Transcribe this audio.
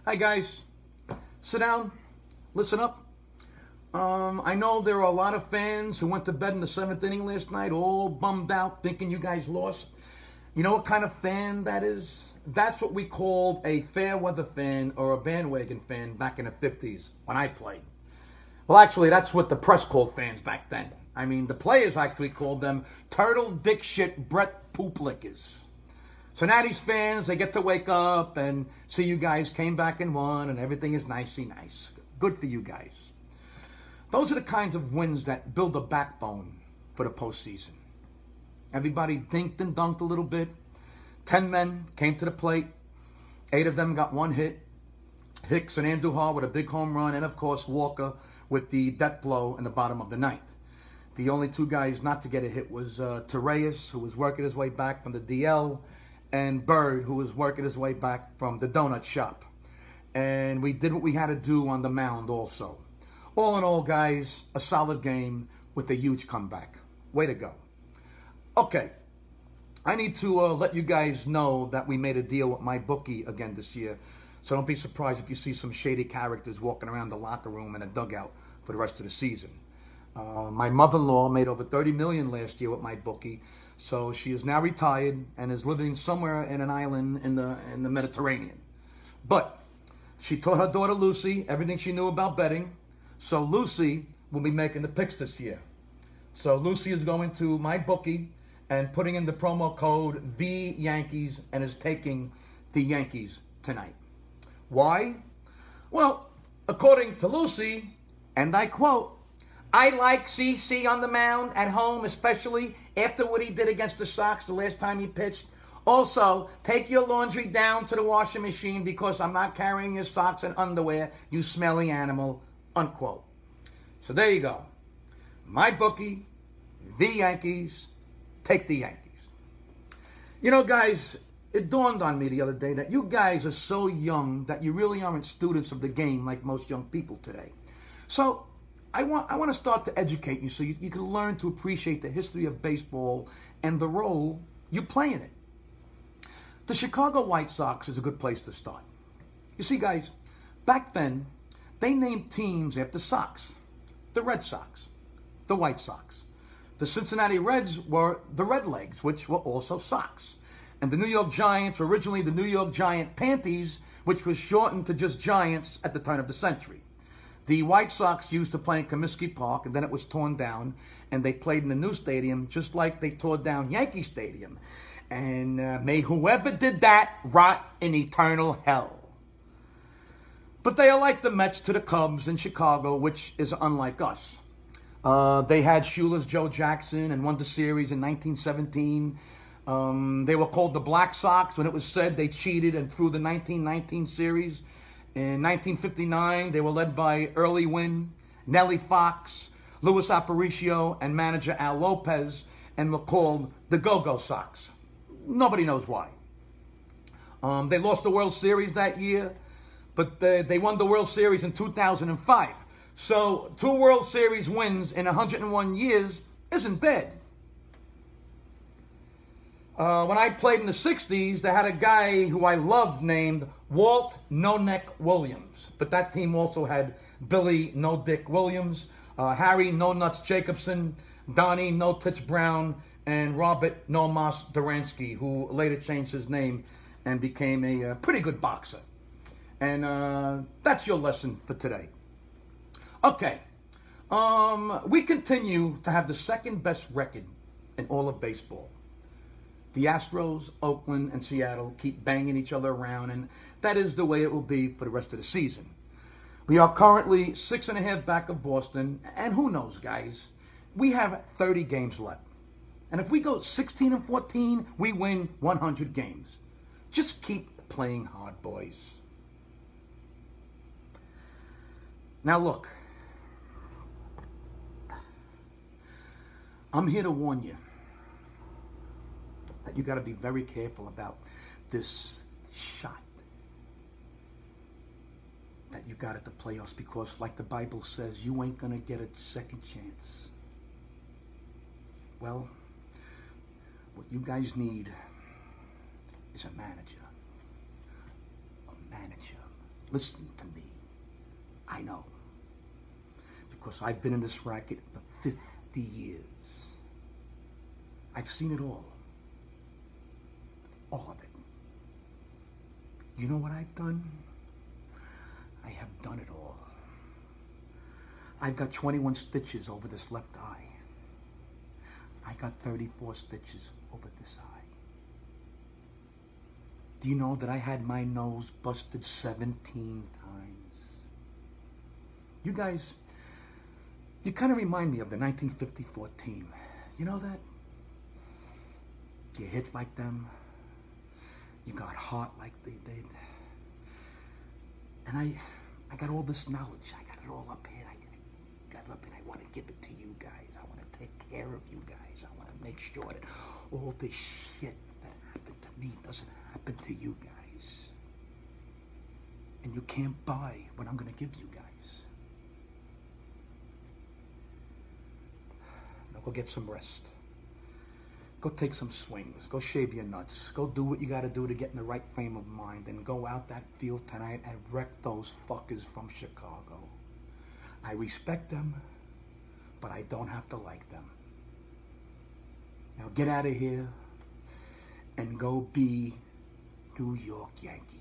Hi guys, sit down, listen up. I know there are a lot of fans who went to bed in the 7th inning last night all bummed out thinking you guys lost. You know what kind of fan that is? That's what we called a fair weather fan or a bandwagon fan back in the 50s when I played. Well, actually, that's what the press called fans back then. I mean, the players actually called them turtle dick shit Brett poop lickers. So now these fans, they get to wake up and see you guys came back and won and everything is nicey nice. Good for you guys. Those are the kinds of wins that build a backbone for the postseason. Everybody dinked and dunked a little bit. 10 men came to the plate. 8 of them got 1 hit. Hicks and Andujar with a big home run, and of course Walker with the death blow in the bottom of the 9th. The only 2 guys not to get a hit was Torreyes, who was working his way back from the DL, and Bird, who was working his way back from the donut shop. And we did what we had to do on the mound also. All in all, guys, a solid game with a huge comeback. Way to go. Okay, I need to let you guys know that we made a deal with MyBookie again this year. So don't be surprised if you see some shady characters walking around the locker room and a dugout for the rest of the season. My mother-in-law made over $30 million last year with MyBookie. So she is now retired and is living somewhere in an island in the Mediterranean. But she taught her daughter Lucy everything she knew about betting. So Lucy will be making the picks this year. So Lucy is going to MyBookie and putting in the promo code VYankees and is taking the Yankees tonight. Why? Well, according to Lucy, and I quote, "I like CC on the mound at home, especially after what he did against the Sox the last time he pitched. Also, take your laundry down to the washing machine because I'm not carrying your socks and underwear, you smelly animal," unquote. So there you go. MyBookie, the Yankees, take the Yankees. You know, guys, it dawned on me the other day that you guys are so young that you really aren't students of the game like most young people today. So I want to start to educate you so you can learn to appreciate the history of baseball and the role you play in it. The Chicago White Sox is a good place to start. You see, guys, back then, they named teams after Sox. The Red Sox, the White Sox. The Cincinnati Reds were the Redlegs, which were also Sox. And the New York Giants were originally the New York Giant Panties, which was shortened to just Giants at the turn of the century. The White Sox used to play in Comiskey Park, and then it was torn down, and they played in the new stadium, just like they tore down Yankee Stadium. And may whoever did that rot in eternal hell. But they are like the Mets to the Cubs in Chicago, which is unlike us. They had Schuler's Joe Jackson and won the series in 1917. They were called the Black Sox when it was said they cheated and threw the 1919 series. In 1959, they were led by Early Wynn, Nellie Fox, Louis Aparicio, and manager Al Lopez, and were called the Go-Go Sox. Nobody knows why. They lost the World Series that year, but they won the World Series in 2005. So 2 World Series wins in 101 years isn't bad. When I played in the 60s, they had a guy who I loved named Walt No-Neck Williams. But that team also had Billy No-Dick Williams, Harry No-Nuts Jacobson, Donnie No-Tits Brown, and Robert No-Mas Duransky, who later changed his name and became a pretty good boxer. And that's your lesson for today. Okay, we continue to have the second best record in all of baseball. The Astros, Oakland, and Seattle keep banging each other around, and that is the way it will be for the rest of the season. We are currently 6.5 back of Boston, and who knows, guys? We have 30 games left. And if we go 16-14, we win 100 games. Just keep playing hard, boys. Now look, I'm here to warn you that you got to be very careful about this shot that you got at the playoffs, because like the Bible says, you ain't going to get a second chance. Well, what you guys need is a manager. A manager. Listen to me. I know. Because I've been in this racket for 50 years. I've seen it all. All of it. You know what I've done? I have done it all. I've got 21 stitches over this left eye. I got 34 stitches over this eye. Do you know that I had my nose busted 17 times? You guys, you kind of remind me of the 1954 team. You know that? You hit like them. You got hot like they did. And I got all this knowledge. I got it all up here. I got it up and I want to give it to you guys. I want to take care of you guys. I want to make sure that all this shit that happened to me doesn't happen to you guys. And you can't buy what I'm going to give you guys. Now go get some rest. Go take some swings. Go shave your nuts. Go do what you got to do to get in the right frame of mind. And go out that field tonight and wreck those fuckers from Chicago. I respect them, but I don't have to like them. Now get out of here and go be New York Yankees.